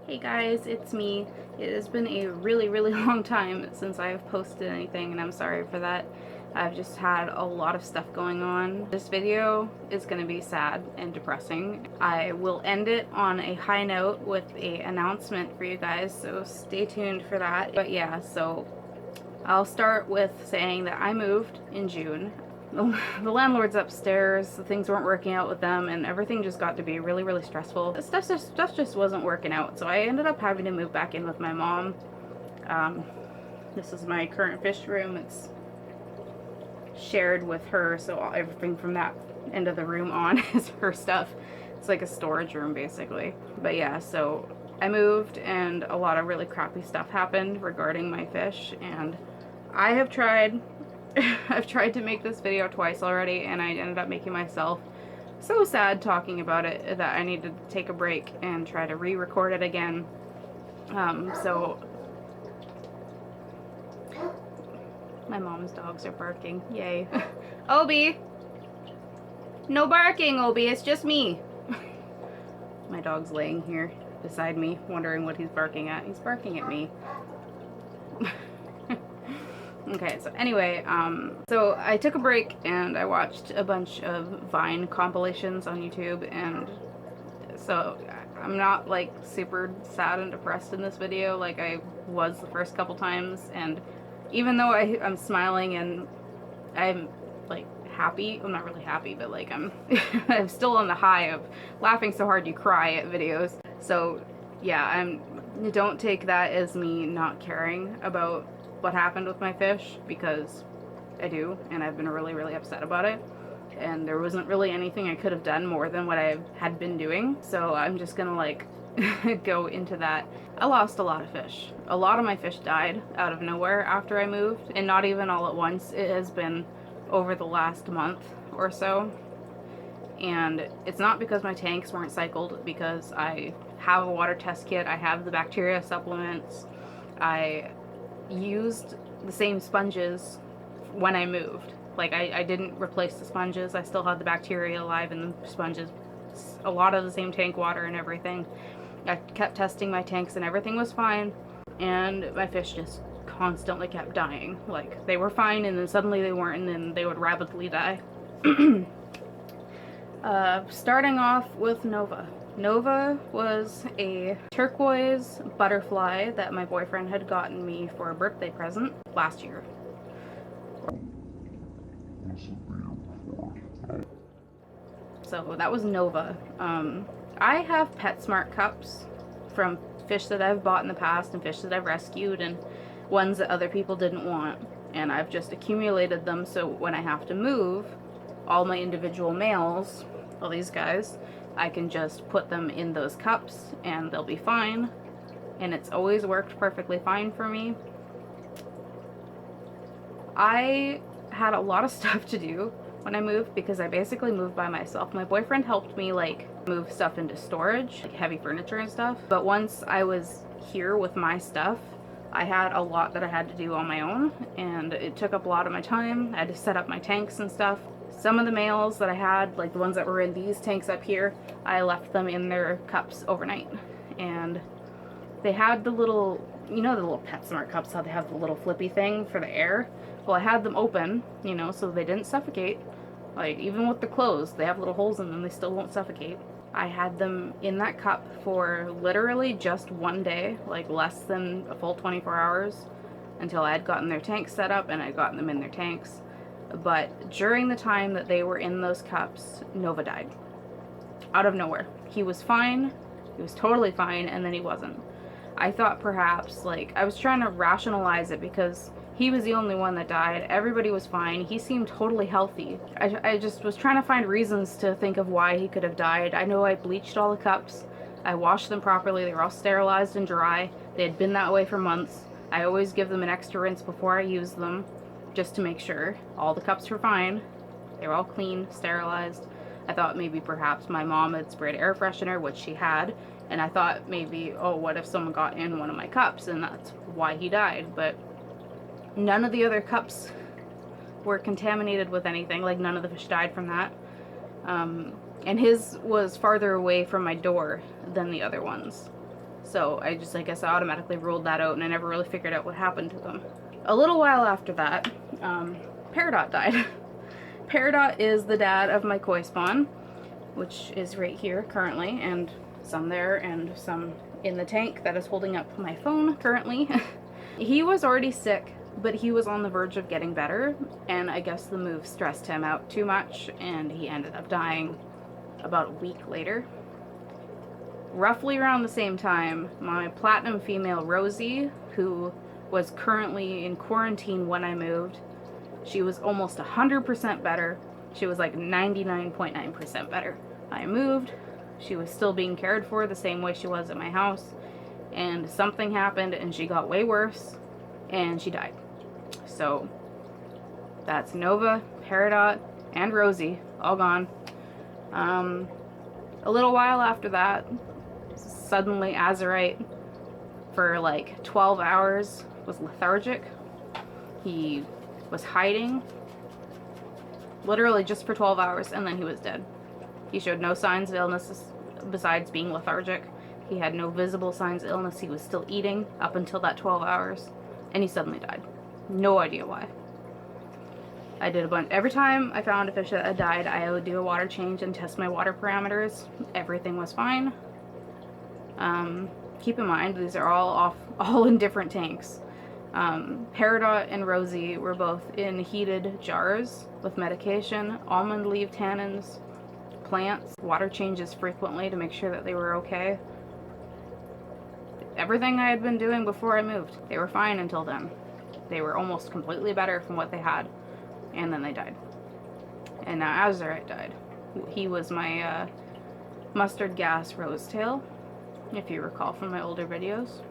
Hey guys, it's me. It has been a really long time since I've posted anything, and I'm sorry for that. I've just had a lot of stuff going on. This video is going to be sad and depressing. I will end it on a high note with an announcement for you guys, so stay tuned for that. But yeah, so I'll start with saying that I moved in June. The landlord's upstairs, things weren't working out with them, and everything just got to be really stressful. Stuff just wasn't working out, so I ended up having to move back in with my mom. This is my current fish room. It's shared with her, so everything from that end of the room on is her stuff. It's like a storage room, basically. But yeah, so I moved, and a lot of really crappy stuff happened regarding my fish, and I have tried I've tried to make this video twice already, and I ended up making myself so sad talking about it that I need to take a break and try to re-record it again. So my mom's dogs are barking. Yay. Obi! No barking, Obi. It's just me. My dog's laying here beside me, wondering what he's barking at. He's barking at me. Okay, so anyway, so I took a break and I watched a bunch of Vine compilations on YouTube, and so I'm not like super sad and depressed in this video like I was the first couple times, and even though I'm smiling and I'm like happy, I'm not really happy, but like I'm I'm still on the high of laughing so hard you cry at videos. So yeah, don't take that as me not caring about what happened with my fish, because I do, and I've been really upset about it, and there wasn't really anything I could have done more than what I had been doing, so I'm just gonna like go into that. I lost a lot of fish. A lot of my fish died out of nowhere after I moved, and not even all at once. It has been over the last month or so, and it's not because my tanks weren't cycled, because I have a water test kit, I have the bacteria supplements, I used the same sponges when I moved. Like I didn't replace the sponges. I still had the bacteria alive in the sponges. A lot of the same tank water and everything. I kept testing my tanks and everything was fine, and my fish just constantly kept dying. Like they were fine and then suddenly they weren't, and then they would rapidly die. Starting off with Nova. Nova was a turquoise butterfly that my boyfriend had gotten me for a birthday present last year. So that was Nova. I have PetSmart cups from fish that I've bought in the past and fish that I've rescued and ones that other people didn't want. And I've just accumulated them so when I have to move all my individual males, all these guys, I can just put them in those cups and they'll be fine, and it's always worked perfectly fine for me. I had a lot of stuff to do when I moved because I basically moved by myself. My boyfriend helped me like move stuff into storage, like heavy furniture and stuff, but once I was here with my stuff, I had a lot that I had to do on my own, and it took up a lot of my time. I had to set up my tanks and stuff. Some of the males that I had, like the ones that were in these tanks up here, I left them in their cups overnight. And they had the little, you know, the little PetSmart cups, how they have the little flippy thing for the air? Well, I had them open, you know, so they didn't suffocate. Like, even with the closed, they have little holes in them, they still won't suffocate. I had them in that cup for literally just one day, like less than a full 24 hours, until I had gotten their tanks set up and I'd gotten them in their tanks. But during the time that they were in those cups, Nova died. Out of nowhere. He was fine, he was totally fine, and then he wasn't. I thought perhaps, like, I was trying to rationalize it because he was the only one that died. Everybody was fine. He seemed totally healthy. I just was trying to find reasons to think of why he could have died. I know I bleached all the cups. I washed them properly. They were all sterilized and dry. They had been that way for months. I always give them an extra rinse before I use them, just to make sure. All the cups were fine. They were all clean, sterilized. I thought maybe perhaps my mom had sprayed air freshener, which she had, and I thought maybe, oh, what if someone got in one of my cups and that's why he died. But none of the other cups were contaminated with anything. Like, none of the fish died from that. And his was farther away from my door than the other ones. So I just, I guess I automatically ruled that out, and I never really figured out what happened to them. A little while after that, Peridot died. Peridot is the dad of my koi spawn, which is right here currently, and some there, and some in the tank that is holding up my phone currently. He was already sick, but he was on the verge of getting better, and I guess the move stressed him out too much, and he ended up dying about a week later. Roughly around the same time, my platinum female Rosie, who was currently in quarantine when I moved, she was almost 100% better. She was like 99.9% better. I moved, she was still being cared for the same way she was at my house, and something happened and she got way worse and she died. So that's Nova, Peridot, and Rosie, all gone. A little while after that, suddenly Azurite, for like 12 hours, was lethargic. He was hiding, literally just for 12 hours, and then he was dead. He showed no signs of illness besides being lethargic. He had no visible signs of illness. He was still eating up until that 12 hours, and he suddenly died. No idea why. I did a bunch. Every time I found a fish that had died, I would do a water change and test my water parameters. Everything was fine. Keep in mind, these are all in different tanks. Peridot and Rosie were both in heated jars with medication, almond leaf tannins, plants, water changes frequently to make sure that they were okay. Everything I had been doing before I moved. They were fine until then. They were almost completely better from what they had, and then they died. And now Azurite died. He was my mustard gas rosetail, if you recall from my older videos.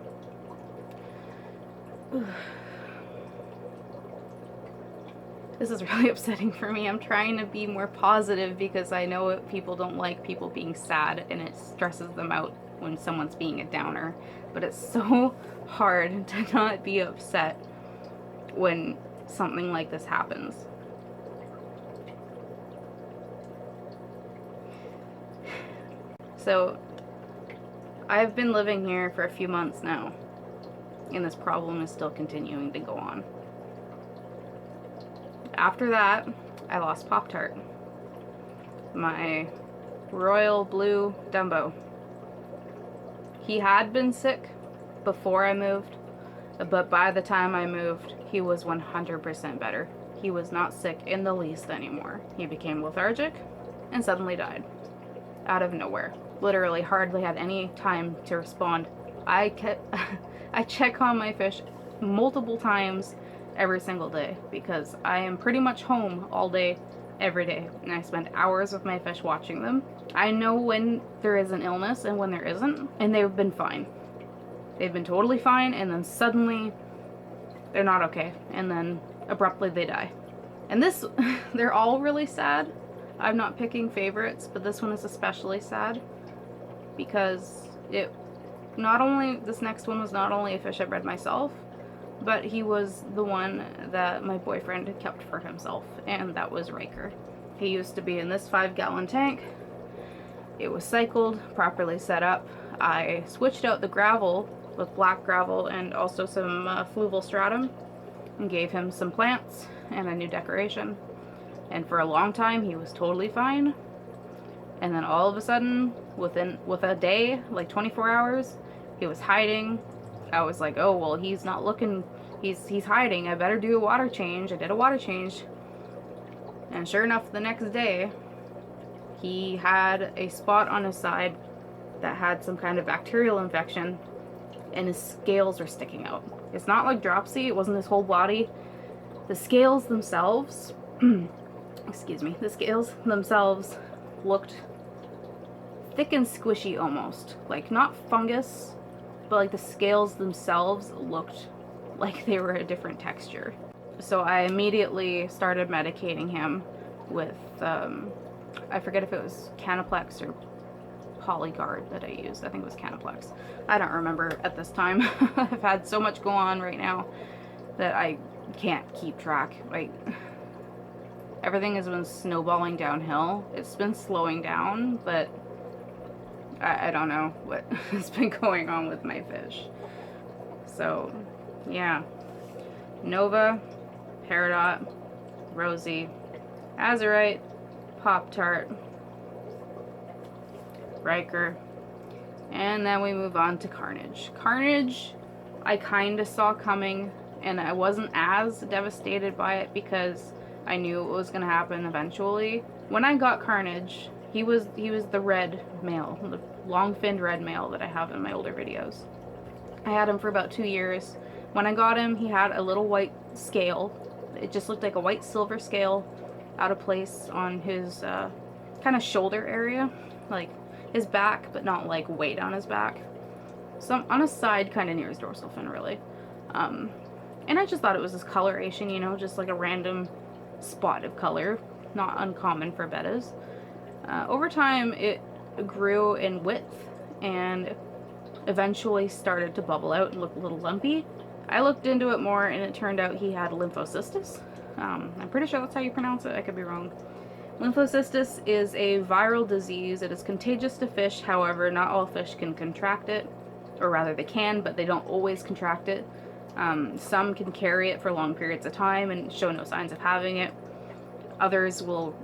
This is really upsetting for me. I'm trying to be more positive because I know people don't like people being sad, and it stresses them out when someone's being a downer. But it's so hard to not be upset when something like this happens. So I've been living here for a few months now, and this problem is still continuing to go on. After that, I lost Pop-Tart, my royal blue Dumbo. He had been sick before I moved, but by the time I moved, he was 100% better. He was not sick in the least anymore. He became lethargic and suddenly died out of nowhere. Literally hardly had any time to respond. I check on my fish multiple times every single day because I am pretty much home all day, every day, and I spend hours with my fish watching them. I know when there is an illness and when there isn't, and they've been fine. They've been totally fine, and then suddenly they're not okay, and then abruptly they die. And this, they're all really sad. I'm not picking favorites, but this one is especially sad because this next one was not only a fish I bred myself, but he was the one that my boyfriend kept for himself, and that was Riker. He used to be in this 5-gallon tank. It was cycled, properly set up. I switched out the gravel with black gravel and also some fluval stratum, and gave him some plants and a new decoration. And for a long time he was totally fine, and then all of a sudden, with a day, like 24 hours, he was hiding. I was like, oh well, he's not looking, he's hiding, I better do a water change. I did a water change, and sure enough, the next day he had a spot on his side that had some kind of bacterial infection, and his scales were sticking out. It's not like dropsy, it wasn't his whole body. The scales themselves excuse me, the scales themselves looked thick and squishy almost. Like, not fungus, but like the scales themselves looked like they were a different texture. So I immediately started medicating him with, I forget if it was Canaplex or Polyguard that I used. I think it was Canaplex. I don't remember at this time. I've had so much go on right now that I can't keep track. Like, everything has been snowballing downhill. It's been slowing down, but I don't know what has been going on with my fish. So, yeah. Nova, Peridot, Rosie, Azurite, Pop-Tart, Riker, and then we move on to Carnage. Carnage, I kind of saw coming, and I wasn't as devastated by it because I knew it was going to happen eventually. When I got Carnage, he was the red male, the long-finned red male that I have in my older videos. I had him for about 2 years. When I got him, he had a little white scale. It just looked like a white silver scale out of place on his kind of shoulder area, like his back, but not like way down his back. Some on his side, kind of near his dorsal fin, really. And I just thought it was this coloration, you know, just like a random spot of color, not uncommon for bettas. Over time, it grew in width and eventually started to bubble out and look a little lumpy. I looked into it more, and it turned out he had lymphocystis. I'm pretty sure that's how you pronounce it. I could be wrong. Lymphocystis is a viral disease. It is contagious to fish. However, not all fish can contract it, or rather they can, but they don't always contract it. Some can carry it for long periods of time and show no signs of having it. Others will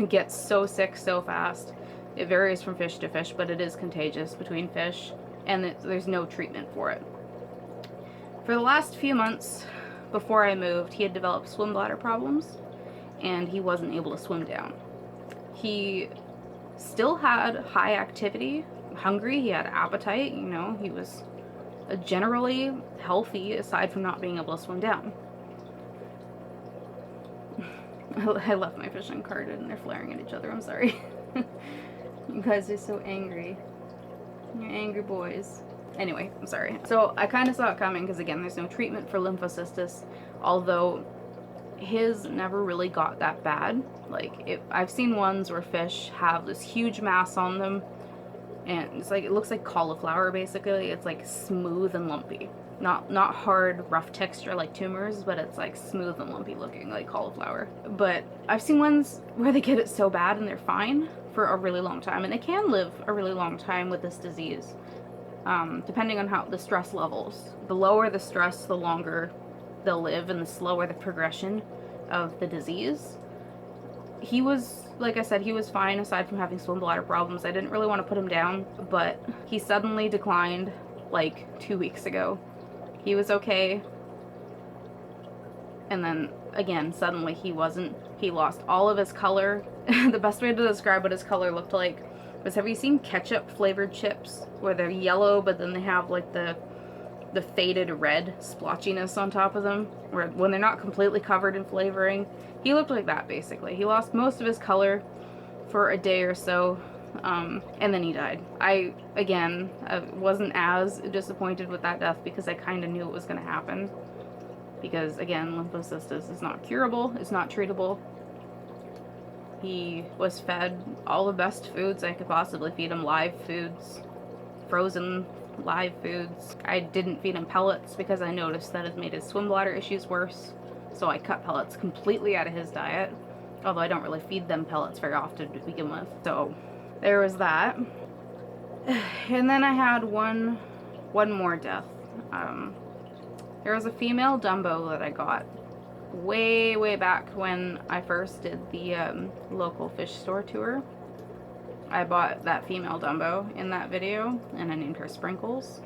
get so sick so fast. It varies from fish to fish, but it is contagious between fish, and there's no treatment for it. For the last few months before I moved, he had developed swim bladder problems, and he wasn't able to swim down. He still had high activity, hungry, he had appetite, you know, he was generally healthy aside from not being able to swim down. I left my fish uncarded and they're flaring at each other, I'm sorry. You guys are so angry. You're angry boys. Anyway, I'm sorry. So I kind of saw it coming because, again, there's no treatment for lymphocystis, although his never really got that bad. Like, I've seen ones where fish have this huge mass on them, and it's like, it looks like cauliflower, basically. It's like smooth and lumpy. Not hard, rough texture like tumors, but it's like smooth and lumpy looking like cauliflower. But I've seen ones where they get it so bad and they're fine for a really long time, and they can live a really long time with this disease. Depending on how the stress levels. The lower the stress, the longer they'll live, and the slower the progression of the disease. He was, like I said, he was fine aside from having swim bladder problems. I didn't really want to put him down, but he suddenly declined like 2 weeks ago. He was okay, and then again, suddenly he wasn't. He lost all of his color. The best way to describe what his color looked like was, have you seen ketchup flavored chips where they're yellow but then they have like the faded red splotchiness on top of them, where when they're not completely covered in flavoring? He looked like that, basically. He lost most of his color for a day or so, and then he died. I wasn't as disappointed with that death because I kind of knew it was going to happen, because again, lymphocystis is not curable, it's not treatable. He was fed all the best foods I could possibly feed him, live foods, frozen live foods. I didn't feed him pellets because I noticed that it made his swim bladder issues worse, so I cut pellets completely out of his diet, although I don't really feed them pellets very often to begin with. So there was that. And then I had one more death. There was a female Dumbo that I got way back when I first did the local fish store tour. I bought that female Dumbo in that video, and I named her Sprinkles,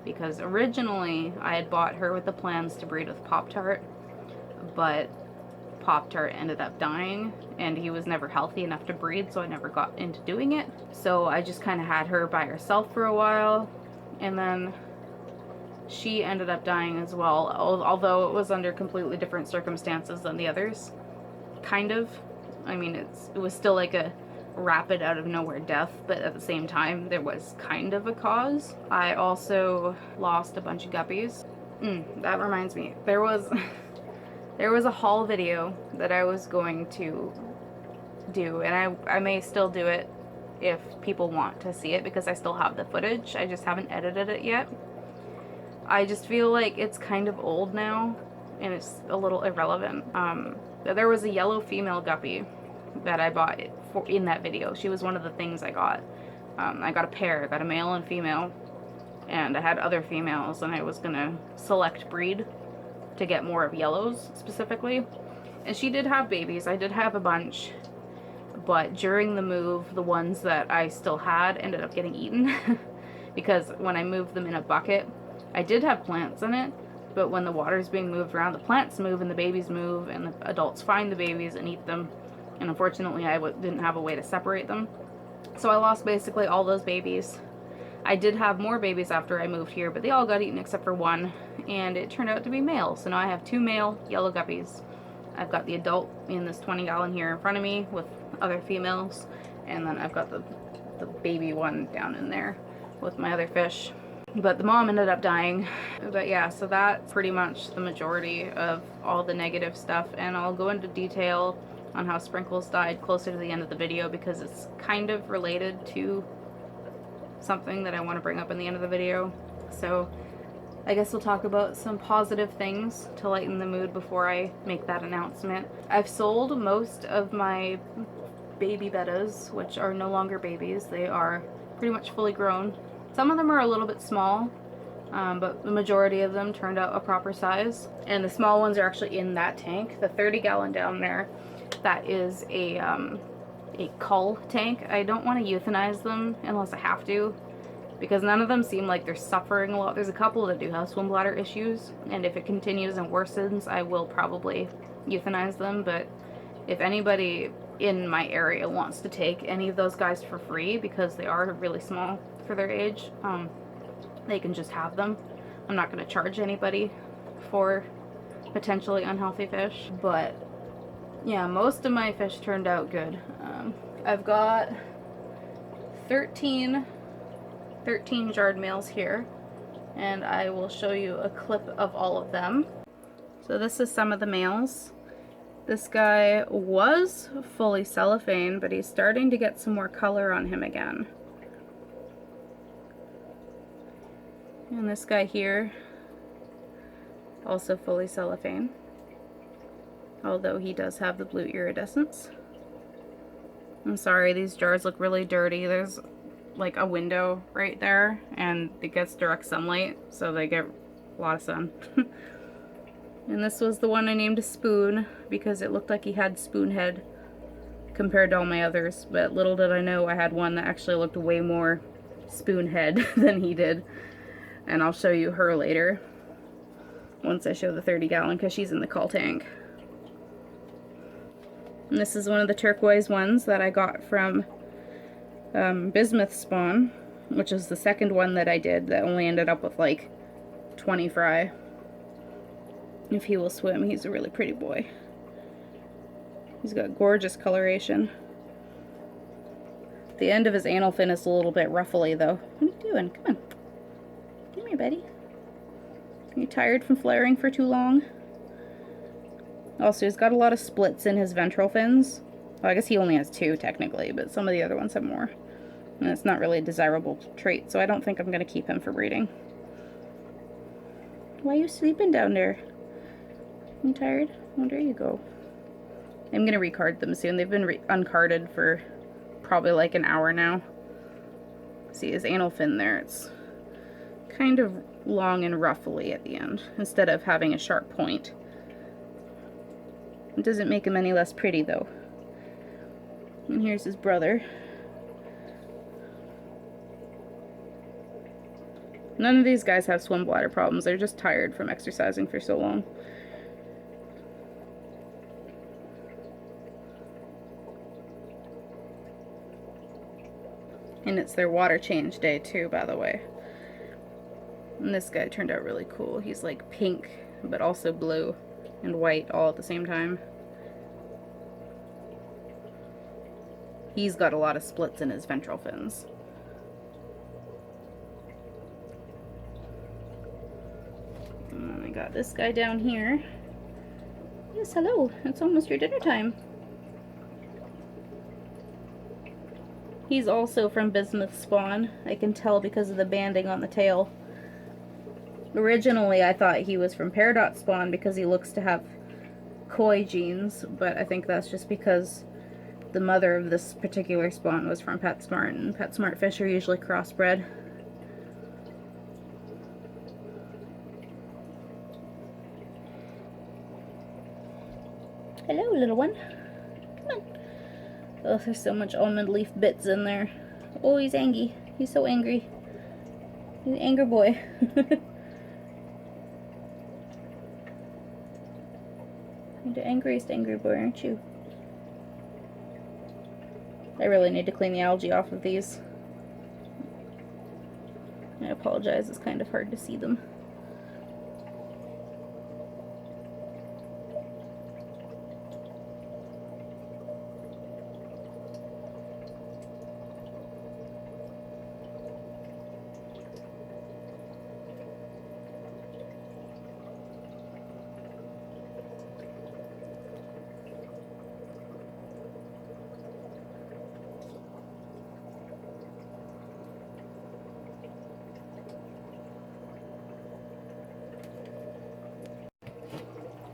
because originally I had bought her with the plans to breed with Pop-Tart, but Pop-Tart ended up dying, and he was never healthy enough to breed, so I never got into doing it. So I just kind of had her by herself for a while, and then she ended up dying as well, although it was under completely different circumstances than the others. Kind of. I mean, it was still like a rapid out of nowhere death, but at the same time there was kind of a cause. I also lost a bunch of guppies. That reminds me, there was a haul video that I was going to do, and I may still do it if people want to see it, because I still have the footage, I just haven't edited it yet. I just feel like it's kind of old now, and it's a little irrelevant. There was a yellow female guppy that I bought in that video. She was one of the things I got. I got a pair, I got a male and female, and I had other females, and I was gonna select breed to get more of yellows specifically. And she did have babies. I did have a bunch, but during the move, the ones that I still had ended up getting eaten because when I moved them in a bucket, I did have plants in it, but when the water is being moved around, the plants move and the babies move, and the adults find the babies and eat them. And unfortunately, I didn't have a way to separate them. So I lost basically all those babies. I did have more babies after I moved here, but they all got eaten except for one, and it turned out to be male. So now I have 2 male yellow guppies. I've got the adult in this 20-gallon here in front of me with other females, and then I've got the baby one down in there with my other fish. But the mom ended up dying. But yeah, so that's pretty much the majority of all the negative stuff, and I'll go into detail on how Sprinkles died closer to the end of the video because it's kind of related to something that I want to bring up in the end of the video. So I guess we'll talk about some positive things to lighten the mood before I make that announcement. I've sold most of my baby bettas, which are no longer babies. They are pretty much fully grown. Some of them are a little bit small, but the majority of them turned out a proper size. And the small ones are actually in that tank. The 30-gallon down there, that is a cull tank. I don't want to euthanize them unless I have to, because none of them seem like they're suffering a lot. There's a couple that do have swim bladder issues, and if it continues and worsens, I will probably euthanize them. But if anybody in my area wants to take any of those guys for free, because they are really small for their age, they can just have them. I'm not going to charge anybody for potentially unhealthy fish, but yeah, most of my fish turned out good. I've got 13 jarred males here, and I will show you a clip of all of them. So this is some of the males. This guy was fully cellophane, but he's starting to get some more color on him again. And this guy here, also fully cellophane, although he does have the blue iridescence. I'm sorry, these jars look really dirty. There's like a window right there, and it gets direct sunlight, so they get a lot of sun. And this was the one I named Spoon because it looked like he had spoon head compared to all my others, but little did I know I had one that actually looked way more spoon head than he did. And I'll show you her later once I show the 30-gallon because she's in the cull tank. And this is one of the turquoise ones that I got from Bismuth Spawn, which is the second one that I did that only ended up with like 20 fry. If he will swim, he's a really pretty boy. He's got gorgeous coloration. The end of his anal fin is a little bit ruffly though. What are you doing? Come on. Come here, buddy. Are you tired from flaring for too long? Also, he's got a lot of splits in his ventral fins. Well, I guess he only has 2 technically, but some of the other ones have more. And it's not really a desirable trait, so I don't think I'm going to keep him for breeding. Why are you sleeping down there? You tired? Oh, there you go. I'm going to recard them soon. They've been uncarded for probably like an hour now. See his anal fin there? It's kind of long and ruffly at the end, instead of having a sharp point. It doesn't make him any less pretty though. And here's his brother. None of these guys have swim bladder problems. They're just tired from exercising for so long. And it's their water change day too, by the way. And this guy turned out really cool. He's like pink, but also blue and white all at the same time. He's got a lot of splits in his ventral fins. And then I got this guy down here. Yes, hello. It's almost your dinner time. He's also from Bismuth Spawn. I can tell because of the banding on the tail. Originally, I thought he was from Peridot Spawn because he looks to have koi genes, but I think that's just because the mother of this particular spawn was from PetSmart, and PetSmart fish are usually crossbred. Hello, little one. Come on. Oh, there's so much almond leaf bits in there. Oh, he's angry. He's so angry. He's an angry boy. You're the angriest angry boy, aren't you? I really need to clean the algae off of these. I apologize, it's kind of hard to see them.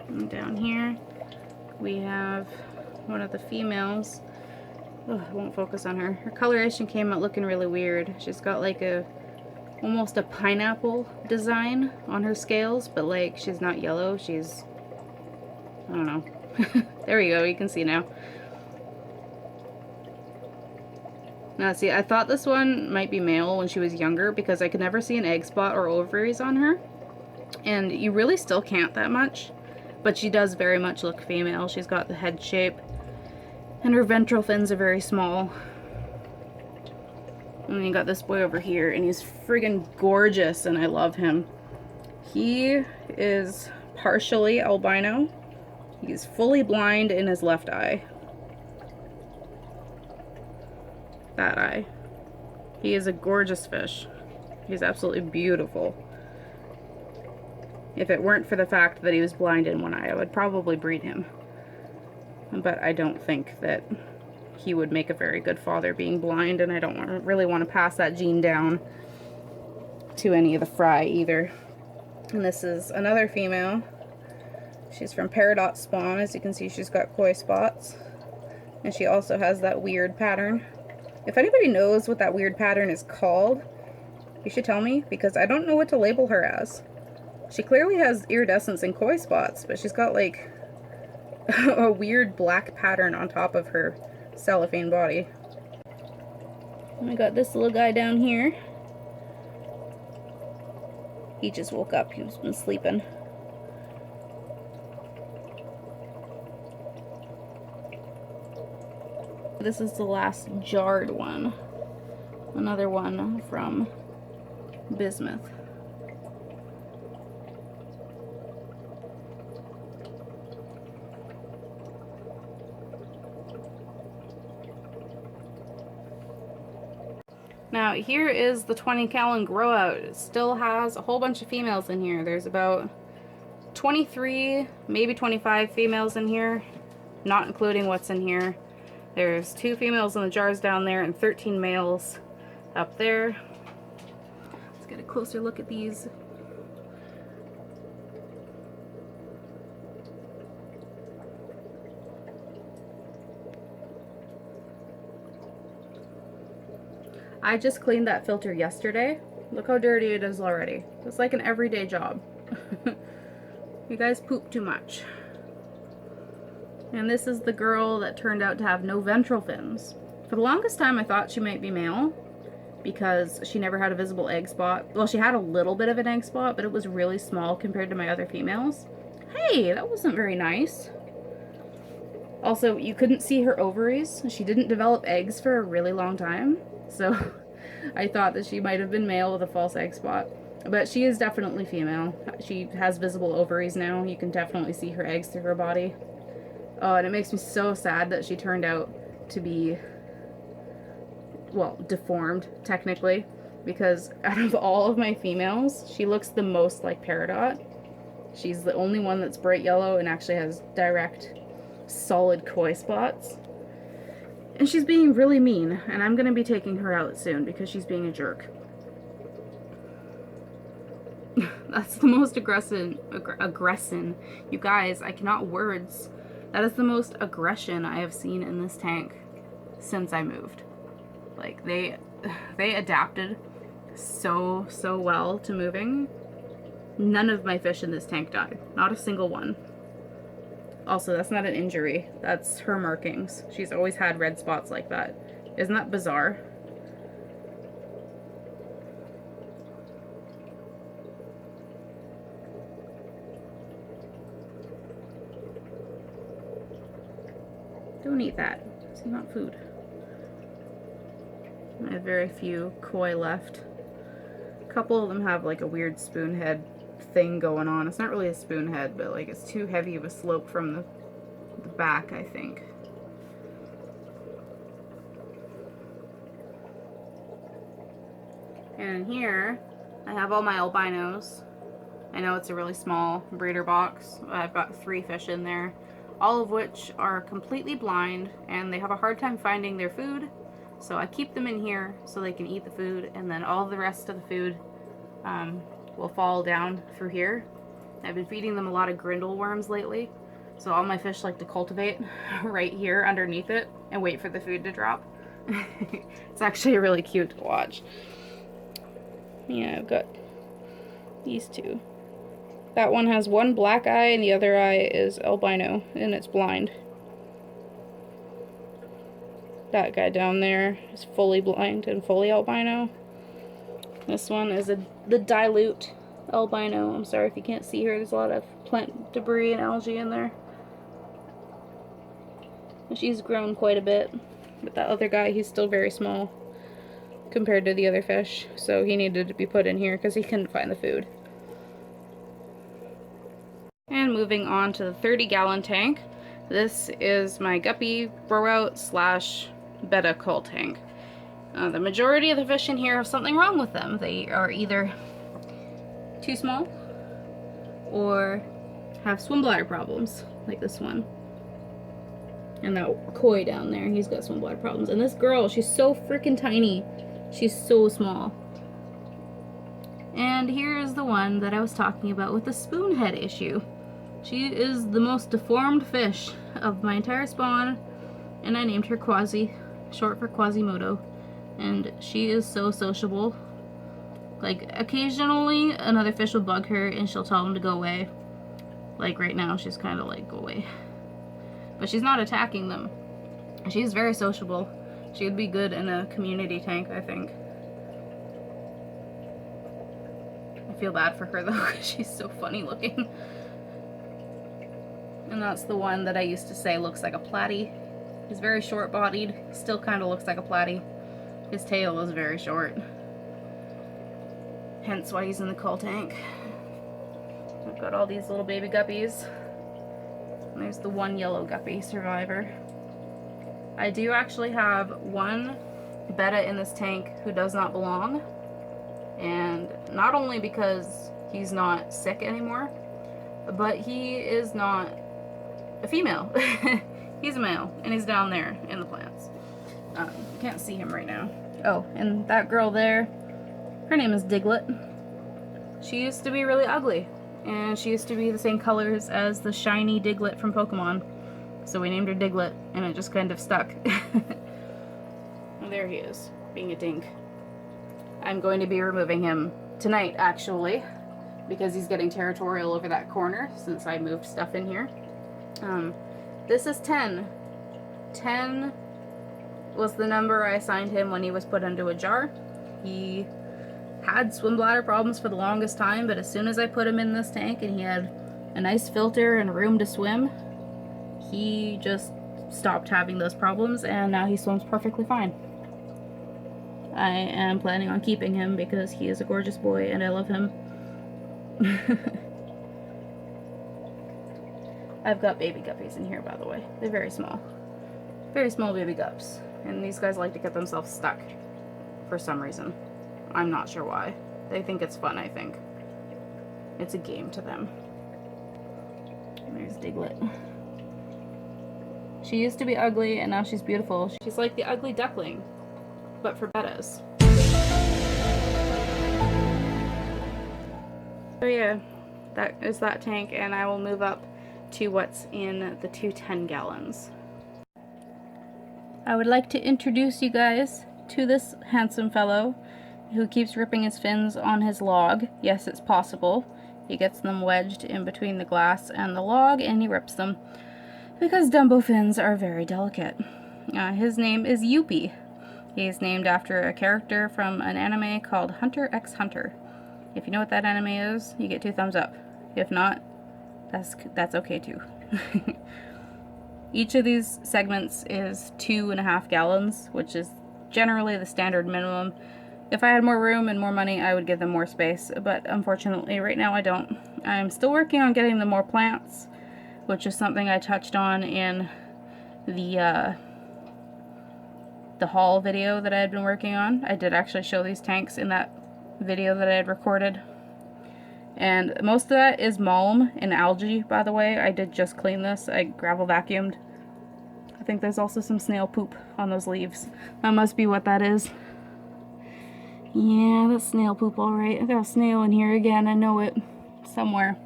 And down here we have one of the females. Oh, I won't focus on her. Her coloration came out looking really weird. She's got like almost a pineapple design on her scales, but like she's not yellow, she's, I don't know. There we go, you can see now. Now see, I thought this one might be male when she was younger because I could never see an egg spot or ovaries on her. And you really still can't that much. But she does very much look female. She's got the head shape. And her ventral fins are very small. And then you got this boy over here, and he's friggin' gorgeous, and I love him. He is partially albino. He's fully blind in his left eye. That eye. He is a gorgeous fish. He's absolutely beautiful. If it weren't for the fact that he was blind in one eye, I would probably breed him. But I don't think that he would make a very good father being blind, and I don't really want to pass that gene down to any of the fry either. And this is another female. She's from Peridot spawn. As you can see, she's got koi spots. And she also has that weird pattern. If anybody knows what that weird pattern is called, you should tell me, because I don't know what to label her as. She clearly has iridescence and koi spots, but she's got like a weird black pattern on top of her cellophane body. And I got this little guy down here. He just woke up. He's been sleeping. This is the last jarred one. Another one from Bismuth. Now here is the 20 gallon grow out. It still has a whole bunch of females in here. There's about 23, maybe 25 females in here, not including what's in here. There's 2 females in the jars down there and 13 males up there. Let's get a closer look at these. I just cleaned that filter yesterday. Look how dirty it is already. It's like an everyday job. You guys poop too much. And this is the girl that turned out to have no ventral fins. For the longest time I thought she might be male because she never had a visible egg spot. Well, she had a little bit of an egg spot, but it was really small compared to my other females. Hey, that wasn't very nice. Also, you couldn't see her ovaries. She didn't develop eggs for a really long time. So I thought that she might have been male with a false egg spot. But she is definitely female. She has visible ovaries now. You can definitely see her eggs through her body. Oh, and it makes me so sad that she turned out to be, well, deformed, technically. Because out of all of my females, she looks the most like Peridot. She's the only one that's bright yellow and actually has direct, solid koi spots. And she's being really mean, and I'm going to be taking her out soon because she's being a jerk. That's the most aggression. You guys, I cannot words. That is the most aggression I have seen in this tank. since I moved. Like they adapted so well to moving. None of my fish in this tank died. Not a single one. Also, that's not an injury. That's her markings. She's always had red spots like that. Isn't that bizarre? Don't eat that. It's not food. I have very few koi left. A couple of them have like a weird spoon head thing going on. It's not really a spoon head, but like it's too heavy of a slope from the back, I think. And here I have all my albinos. I know it's a really small breeder box. I've got 3 fish in there, all of which are completely blind and they have a hard time finding their food. So I keep them in here so they can eat the food, and then all the rest of the food will fall down through here. I've been feeding them a lot of grindle worms lately, so all my fish like to cultivate right here underneath it and wait for the food to drop. It's actually really cute to watch. Yeah, I've got these 2. That one has one black eye and the other eye is albino and it's blind. That guy down there is fully blind and fully albino. This one is the dilute albino. I'm sorry if you can't see here. There's a lot of plant debris and algae in there. She's grown quite a bit. But that other guy, he's still very small compared to the other fish. So he needed to be put in here because he couldn't find the food. And moving on to the 30-gallon tank. This is my guppy grow-out / betta cull tank. The majority of the fish in here have something wrong with them. They are either too small or have swim bladder problems, like this one. And that koi down there, he's got swim bladder problems. And this girl, she's so freaking tiny. She's so small. And here is the one that I was talking about with the spoon head issue. She is the most deformed fish of my entire spawn, and I named her Quasi, short for Quasimodo. And she is so sociable. Like, occasionally another fish will bug her and she'll tell them to go away. Like right now, she's kind of like, go away. But she's not attacking them. She's very sociable. She would be good in a community tank, I think. I feel bad for her though, because she's so funny looking. And that's the one that I used to say looks like a platy. He's very short-bodied, still kind of looks like a platy. His tail is very short. Hence why he's in the cull tank. I've got all these little baby guppies. And there's the one yellow guppy survivor. I do actually have one betta in this tank who does not belong. And not only because he's not sick anymore, but he is not a female. He's a male, and he's down there in the plants. Can't see him right now. Oh, and that girl there, her name is Diglett. She used to be really ugly, and she used to be the same colors as the shiny Diglett from Pokemon. So we named her Diglett, and it just kind of stuck. And there he is, being a dink. I'm going to be removing him tonight, actually, because he's getting territorial over that corner since I moved stuff in here. This is 10. 10 was the number I assigned him when he was put into a jar. He had swim bladder problems for the longest time, but as soon as I put him in this tank and he had a nice filter and room to swim, he just stopped having those problems, and now he swims perfectly fine. I am planning on keeping him because he is a gorgeous boy and I love him. I've got baby guppies in here, by the way. They're very small. Very small baby gups. And these guys like to get themselves stuck for some reason. I'm not sure why. They think it's fun, I think. It's a game to them. And there's Diglett. She used to be ugly and now she's beautiful. She's like the ugly duckling, but for bettas. So yeah, that is that tank, and I will move up to what's in the 2 10 gallons. I would like to introduce you guys to this handsome fellow who keeps ripping his fins on his log. Yes, it's possible. He gets them wedged in between the glass and the log, and he rips them because Dumbo fins are very delicate. His name is Youppi. He's named after a character from an anime called Hunter x Hunter. If you know what that anime is, you get 2 thumbs up. If not, that's okay too. Each of these segments is 2.5 gallons, which is generally the standard minimum. If I had more room and more money, I would give them more space, but unfortunately right now I don't. I'm still working on getting them more plants, which is something I touched on in the haul video that I had been working on. I did actually show these tanks in that video that I had recorded. And most of that is malm and algae, by the way. I did just clean this. I gravel vacuumed. I think there's also some snail poop on those leaves. That must be what that is. Yeah, that's snail poop, alright. I got a snail in here again. I know it. Somewhere.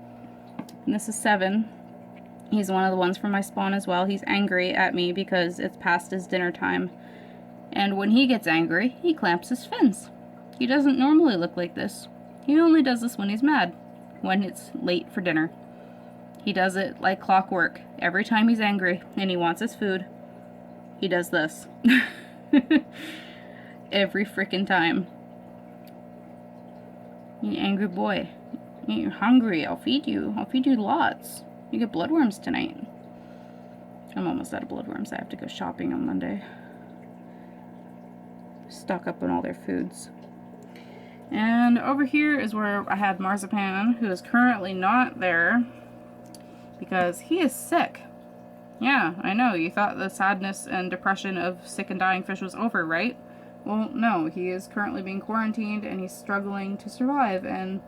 And this is 7. He's one of the ones from my spawn as well. He's angry at me because it's past his dinner time. And when he gets angry, he clamps his fins. He doesn't normally look like this. He only does this when he's mad. When it's late for dinner. He does it like clockwork. Every time he's angry and he wants his food, he does this. Every freaking time. You angry boy. You're hungry. I'll feed you. I'll feed you lots. You get bloodworms tonight. I'm almost out of bloodworms. I have to go shopping on Monday. Stock up on all their foods. And over here is where I had Marzipan, who is currently not there because he is sick. Yeah, I know. You thought the sadness and depression of sick and dying fish was over, right? Well, no. He is currently being quarantined and he's struggling to survive, and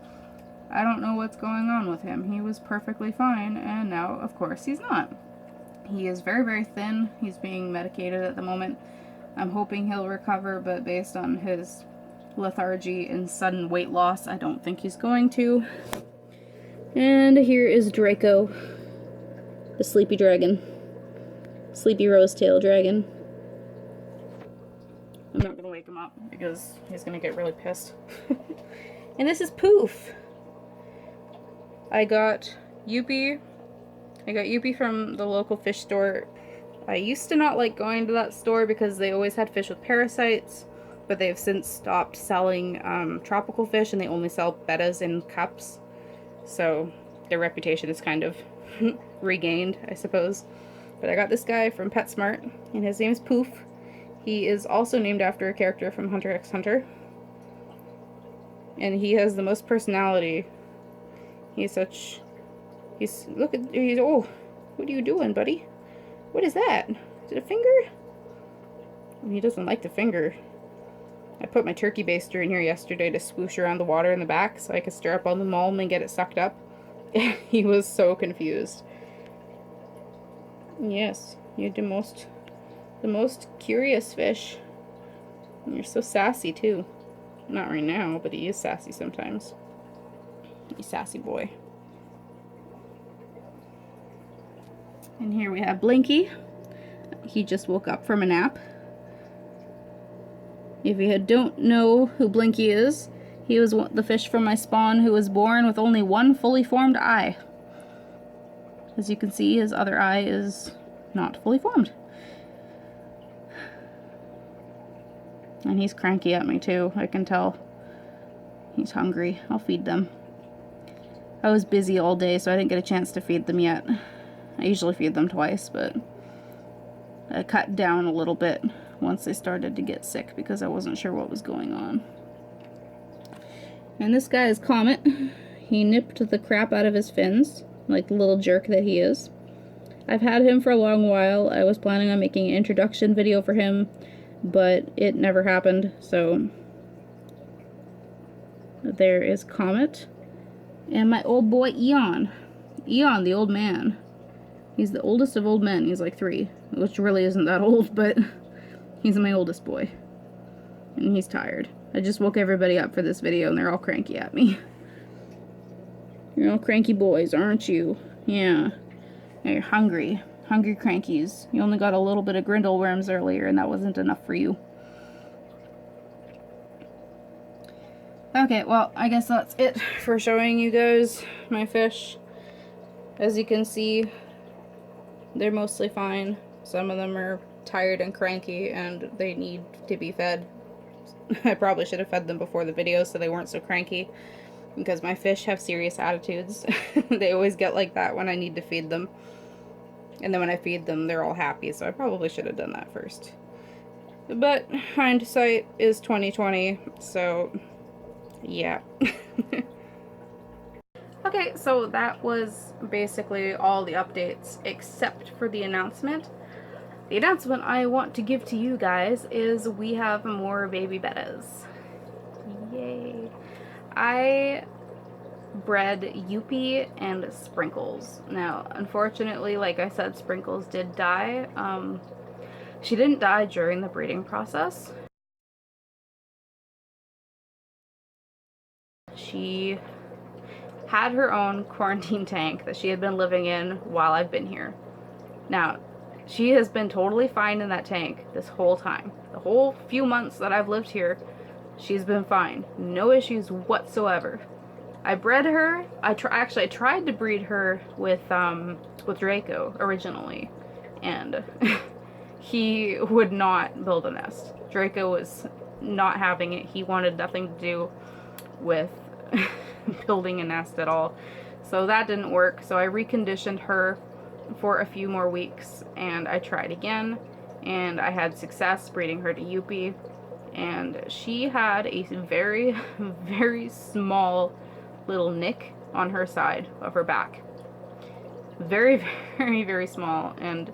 I don't know what's going on with him. He was perfectly fine, and now, of course, he's not. He is very, very thin. He's being medicated at the moment. I'm hoping he'll recover, but based on his lethargy and sudden weight loss, I don't think he's going to. And here is Draco, the sleepy dragon. Sleepy rosetail dragon. I'm not gonna wake him up because he's gonna get really pissed. And this is Poof. I got Youppi from the local fish store. I used to not like going to that store because they always had fish with parasites, but they have since stopped selling tropical fish and they only sell bettas in cups. So their reputation is kind of regained, I suppose. But I got this guy from PetSmart, and his name is Poof. He is also named after a character from Hunter x Hunter. And he has the most personality. Oh, what are you doing, buddy? What is that? Is it a finger? He doesn't like the finger. I put my turkey baster in here yesterday to swoosh around the water in the back so I could stir up all the mulm and get it sucked up. He was so confused. Yes, you're the most curious fish. And you're so sassy too. Not right now, but he is sassy sometimes. He's a sassy boy. And here we have Blinky. He just woke up from a nap. If you don't know who Blinky is, he was the fish from my spawn who was born with only one fully formed eye. As you can see, his other eye is not fully formed. And he's cranky at me too, I can tell. He's hungry. I'll feed them. I was busy all day, so I didn't get a chance to feed them yet. I usually feed them twice, but I cut down a little bit once they started to get sick because I wasn't sure what was going on. And this guy is Comet. He nipped the crap out of his fins, like the little jerk that he is. I've had him for a long while. I was planning on making an introduction video for him, but it never happened, so there is Comet. And my old boy Eon. Eon, the old man. He's the oldest of old men. He's like 3, which really isn't that old, but he's my oldest boy. And he's tired. I just woke everybody up for this video and they're all cranky at me. You're all cranky boys, aren't you? Yeah. Now you're hungry. Hungry Crankies. You only got a little bit of Grindle worms earlier, and that wasn't enough for you. Okay, well, I guess that's it for showing you guys my fish. As you can see, they're mostly fine. Some of them are tired and cranky, and they need to be fed. I probably should have fed them before the video so they weren't so cranky, because my fish have serious attitudes. They always get like that when I need to feed them. And then when I feed them, they're all happy, so I probably should have done that first. But hindsight is 2020, so yeah. Okay, so that was basically all the updates except for the announcement. The announcement I want to give to you guys is we have more baby bettas. Yay. I bred Yuppie and Sprinkles. Now, unfortunately, like I said, Sprinkles did die. She didn't die during the breeding process. She had her own quarantine tank that she had been living in while I've been here. Now, she has been totally fine in that tank this whole time. The whole few months that I've lived here, she's been fine. No issues whatsoever. I bred her. I tried to breed her with Draco originally, and he would not build a nest. Draco was not having it. He wanted nothing to do with building a nest at all. So that didn't work. So I reconditioned her for a few more weeks, and I tried again, and I had success breeding her to Yuppie, and she had a very, very small little nick on her side of her back. Very, very, very small, and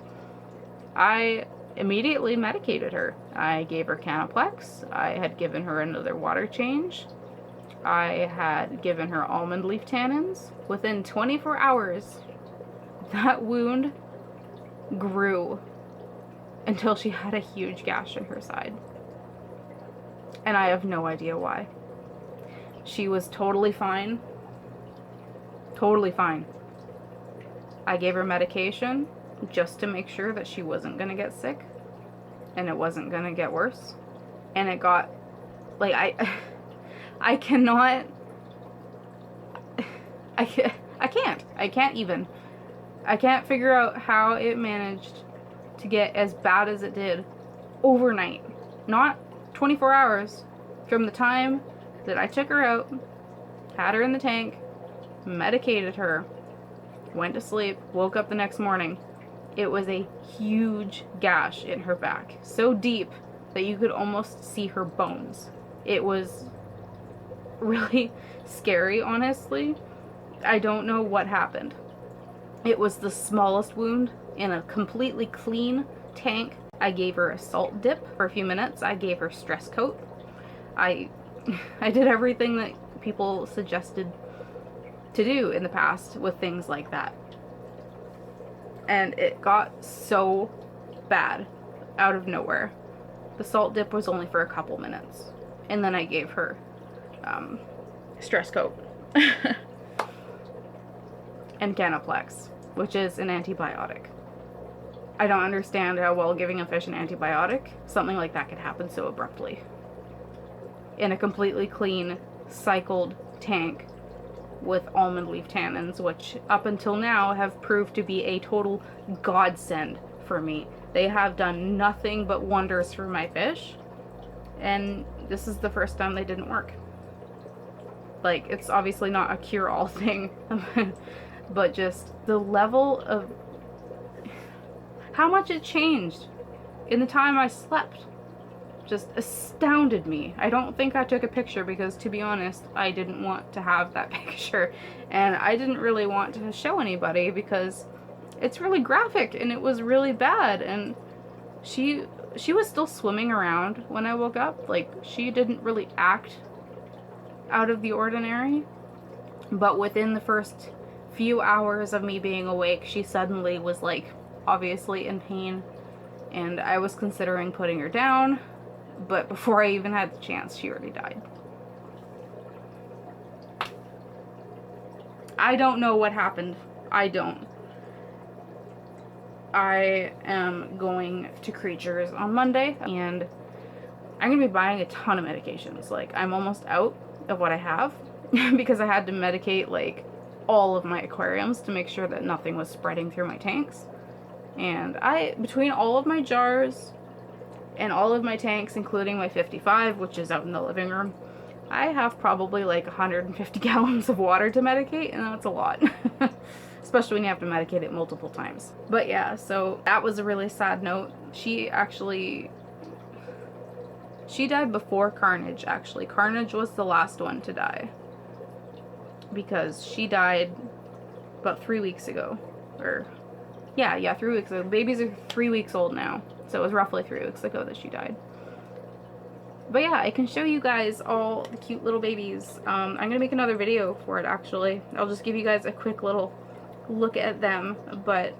I immediately medicated her. I gave her Canaplex. I had given her another water change. I had given her almond leaf tannins. Within 24 hours, that wound grew until she had a huge gash in her side. And I have no idea why. She was totally fine. Totally fine. I gave her medication just to make sure that she wasn't going to get sick and it wasn't going to get worse. And it got, like, I cannot, I can't even. I can't figure out how it managed to get as bad as it did overnight. Not 24 hours from the time that I took her out, had her in the tank, medicated her, went to sleep, woke up the next morning. It was a huge gash in her back. So deep that you could almost see her bones. It was really scary, honestly. I don't know what happened. It was the smallest wound in a completely clean tank. I gave her a salt dip for a few minutes. I gave her stress coat. I did everything that people suggested to do in the past with things like that. And it got so bad out of nowhere. The salt dip was only for a couple minutes. And then I gave her stress coat and Canaplex, which is an antibiotic. I don't understand how, while giving a fish an antibiotic, something like that could happen so abruptly. In a completely clean, cycled tank with almond leaf tannins, which up until now have proved to be a total godsend for me. They have done nothing but wonders for my fish, and this is the first time they didn't work. Like, it's obviously not a cure-all thing, but just the level of how much it changed in the time I slept just astounded me. I don't think I took a picture because, to be honest, I didn't want to have that picture, and I didn't really want to show anybody because it's really graphic and it was really bad. And she was still swimming around when I woke up. Like, she didn't really act out of the ordinary, but within the first few hours of me being awake, she suddenly was, like, obviously in pain, and I was considering putting her down, but before I even had the chance, she already died. I don't know what happened. I don't. I am going to Creatures on Monday, and I'm gonna be buying a ton of medications. Like, I'm almost out of what I have because I had to medicate like all of my aquariums to make sure that nothing was spreading through my tanks. And between all of my jars and all of my tanks, including my 55, which is out in the living room, I have probably like 150 gallons of water to medicate, and that's a lot. Especially when you have to medicate it multiple times. But yeah, so that was a really sad note. She died before Carnage, actually. Carnage was the last one to die, because she died about 3 weeks ago. Or, yeah, 3 weeks ago. Babies are 3 weeks old now, so it was roughly 3 weeks ago that she died. But yeah, I can show you guys all the cute little babies. I'm gonna make another video for it, actually. I'll just give you guys a quick little look at them, but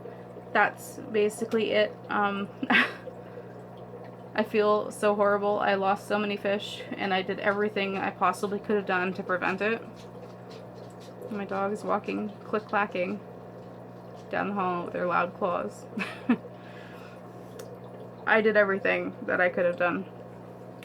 that's basically it. I feel so horrible. I lost so many fish, and I did everything I possibly could have done to prevent it. My dog is walking, click-clacking down the hall with their loud claws. I did everything that I could have done.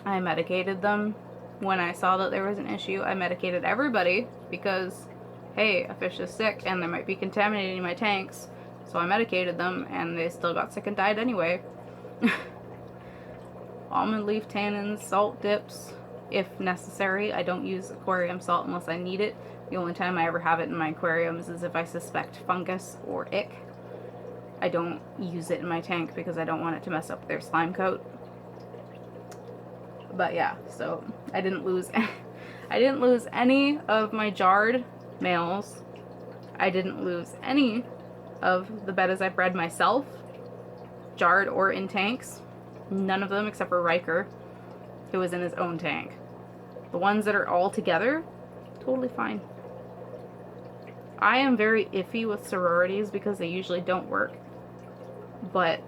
I medicated them when I saw that there was an issue. I medicated everybody because, hey, a fish is sick and they might be contaminating my tanks. So I medicated them, and they still got sick and died anyway. Almond leaf tannins, salt dips, if necessary. I don't use aquarium salt unless I need it. The only time I ever have it in my aquariums is if I suspect fungus or ick. I don't use it in my tank because I don't want it to mess up their slime coat. But yeah, so I didn't lose any of my jarred males. I didn't lose any of the bettas I bred myself, jarred or in tanks. None of them except for Riker, who was in his own tank. The ones that are all together, totally fine. I am very iffy with sororities because they usually don't work. But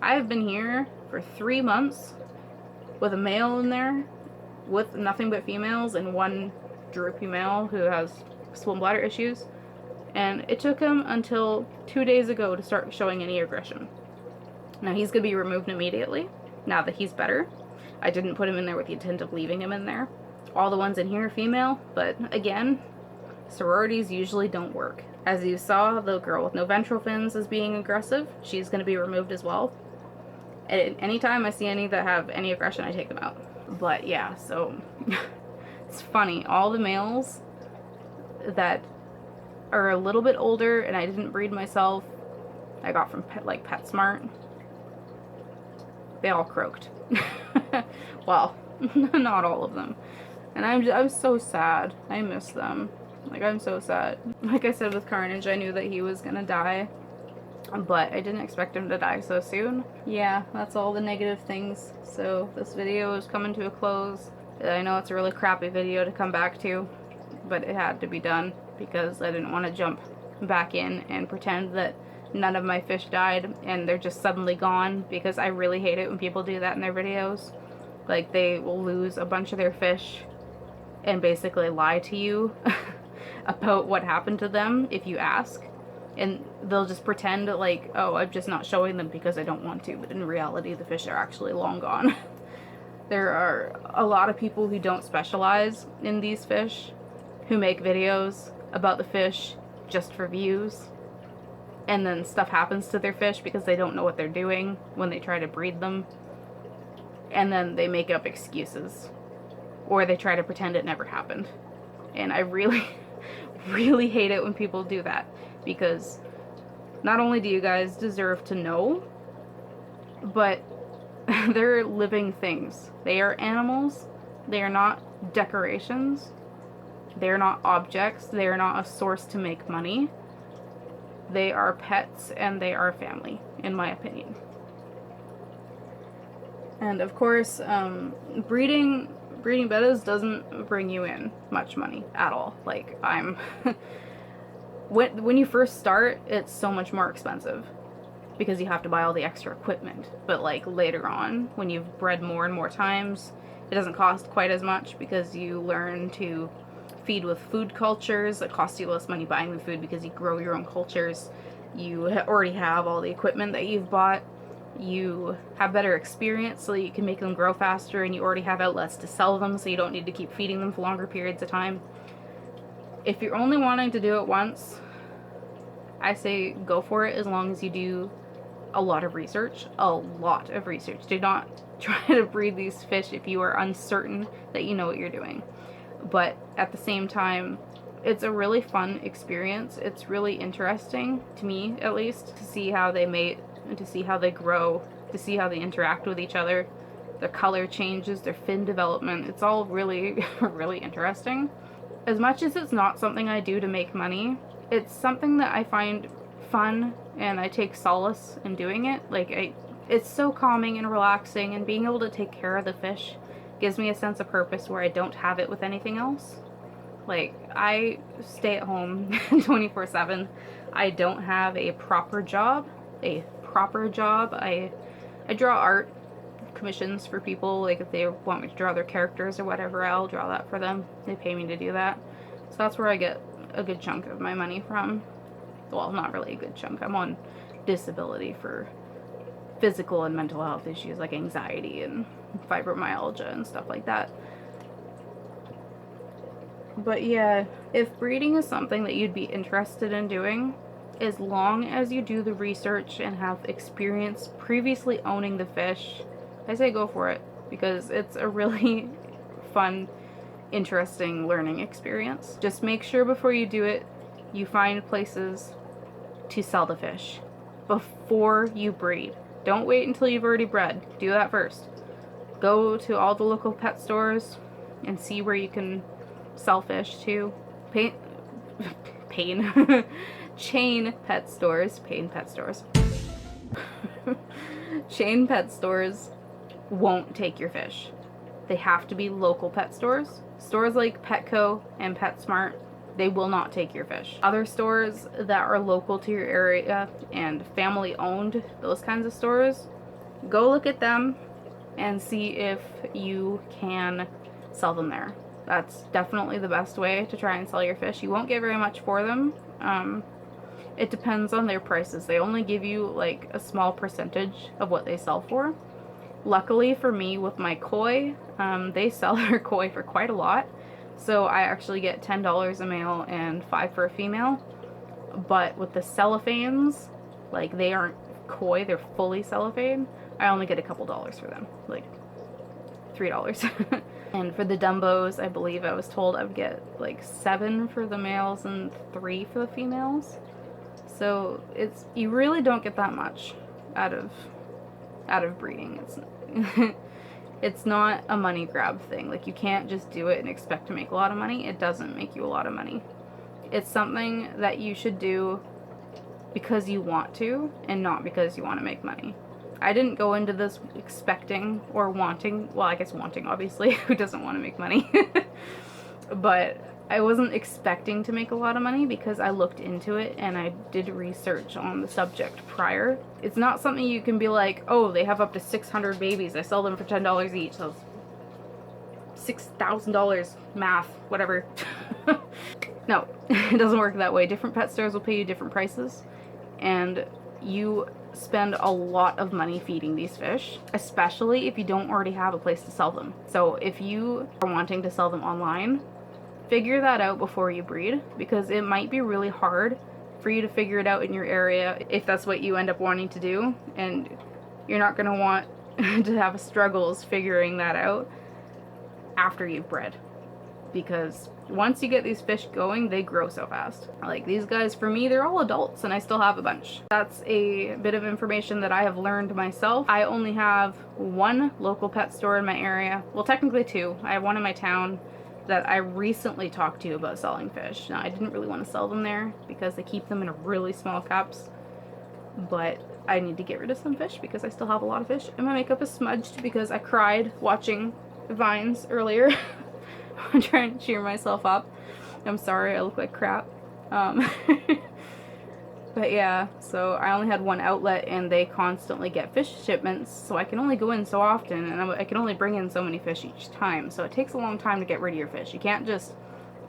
I've been here for 3 months with a male in there with nothing but females and one droopy male who has swim bladder issues. And it took him until 2 days ago to start showing any aggression. Now he's going to be removed immediately now that he's better. I didn't put him in there with the intent of leaving him in there. All the ones in here are female, but again, sororities usually don't work. As you saw, the girl with no ventral fins is being aggressive. She's going to be removed as well. And anytime I see any that have any aggression, I take them out. But yeah, so it's funny. All the males that are a little bit older and I didn't breed myself, I got from PetSmart, they all croaked. Well, not all of them. And I'm so sad. I miss them. Like, I'm so sad. Like I said with Carnage, I knew that he was gonna die, but I didn't expect him to die so soon. Yeah, that's all the negative things. So this video is coming to a close. I know it's a really crappy video to come back to, but it had to be done because I didn't want to jump back in and pretend that none of my fish died and they're just suddenly gone, because I really hate it when people do that in their videos. Like, they will lose a bunch of their fish and basically lie to you about what happened to them if you ask. And they'll just pretend like, oh, I'm just not showing them because I don't want to, but in reality the fish are actually long gone. There are a lot of people who don't specialize in these fish who make videos about the fish just for views, and then stuff happens to their fish because they don't know what they're doing when they try to breed them, and then they make up excuses, or they try to pretend it never happened. And I really really hate it when people do that, because not only do you guys deserve to know, but they're living things. They are animals. They are not decorations. They are not objects. They are not a source to make money. They are pets, and they are family, in my opinion. And of course, breeding bettas doesn't bring you in much money at all. Like, when you first start, it's so much more expensive because you have to buy all the extra equipment. But like later on, when you've bred more and more times, it doesn't cost quite as much because you learn to feed with food cultures. It costs you less money buying the food because you grow your own cultures. You already have all the equipment that you've bought. You have better experience so that you can make them grow faster, and you already have outlets to sell them so you don't need to keep feeding them for longer periods of time. If you're only wanting to do it once, I say go for it, as long as you do a lot of research. A lot of research. Do not try to breed these fish if you are uncertain that you know what you're doing. But at the same time, it's a really fun experience. It's really interesting, to me at least, to see how they mate and to see how they grow, to see how they interact with each other, their color changes, their fin development. It's all really, really interesting. As much as it's not something I do to make money, it's something that I find fun and I take solace in doing it. Like, it's so calming and relaxing, and being able to take care of the fish gives me a sense of purpose where I don't have it with anything else. Like, I stay at home 24/7. I don't have a proper job. I draw art commissions for people. Like, if they want me to draw their characters or whatever, I'll draw that for them. They pay me to do that. So that's where I get a good chunk of my money from. Well, not really a good chunk. I'm on disability for physical and mental health issues like anxiety and fibromyalgia and stuff like that. But yeah, if breeding is something that you'd be interested in doing, as long as you do the research and have experience previously owning the fish, I say go for it, because it's a really fun, interesting learning experience. Just make sure before you do it, you find places to sell the fish before you breed. Don't wait until you've already bred. Do that first. Go to all the local pet stores and see where you can sell fish to. Chain pet stores. Chain pet stores won't take your fish. They have to be local pet stores. Stores like Petco and PetSmart, they will not take your fish. Other stores that are local to your area and family owned, those kinds of stores, go look at them and see if you can sell them there. That's definitely the best way to try and sell your fish. You won't get very much for them. It depends on their prices. They only give you like a small percentage of what they sell for. Luckily for me, with my koi, they sell their koi for quite a lot. So I actually get $10 a male and $5 for a female. But with the cellophanes, like, they aren't koi, they're fully cellophane, I only get a couple dollars for them, like $3. And for the Dumbos, I believe I was told I would get like 7 for the males and 3 for the females. So you really don't get that much out of breeding. It's not a money grab thing. Like, you can't just do it and expect to make a lot of money. It doesn't make you a lot of money. It's something that you should do because you want to and not because you want to make money. I didn't go into this expecting or wanting, well, I guess wanting, obviously. Who doesn't want to make money? But I wasn't expecting to make a lot of money because I looked into it and I did research on the subject prior. It's not something you can be like, oh, they have up to 600 babies, I sell them for $10 each. So $6,000, math, whatever. No, it doesn't work that way. Different pet stores will pay you different prices, and you spend a lot of money feeding these fish, especially if you don't already have a place to sell them. So if you are wanting to sell them online, figure that out before you breed, because it might be really hard for you to figure it out in your area if that's what you end up wanting to do, and you're not going to want to have struggles figuring that out after you've bred, because once you get these fish going, they grow so fast. Like, these guys, for me, they're all adults and I still have a bunch. That's a bit of information that I have learned myself. I only have one local pet store in my area. Well, technically 2. I have one in my town that I recently talked to about selling fish. Now, I didn't really want to sell them there because they keep them in really small cups, but I need to get rid of some fish because I still have a lot of fish. And my makeup is smudged because I cried watching Vines earlier. I'm trying to cheer myself up. I'm sorry, I look like crap. But yeah, so I only had one outlet and they constantly get fish shipments, so I can only go in so often and I can only bring in so many fish each time. So it takes a long time to get rid of your fish. You can't just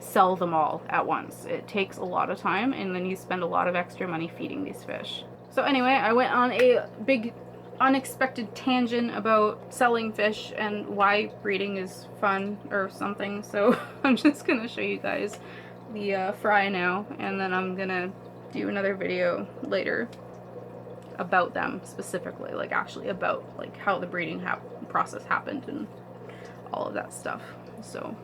sell them all at once. It takes a lot of time, and then you spend a lot of extra money feeding these fish. So anyway, I went on a big unexpected tangent about selling fish and why breeding is fun or something. So I'm just gonna show you guys the fry now, and then I'm gonna do another video later about them specifically, like actually about like how the breeding process happened and all of that stuff. So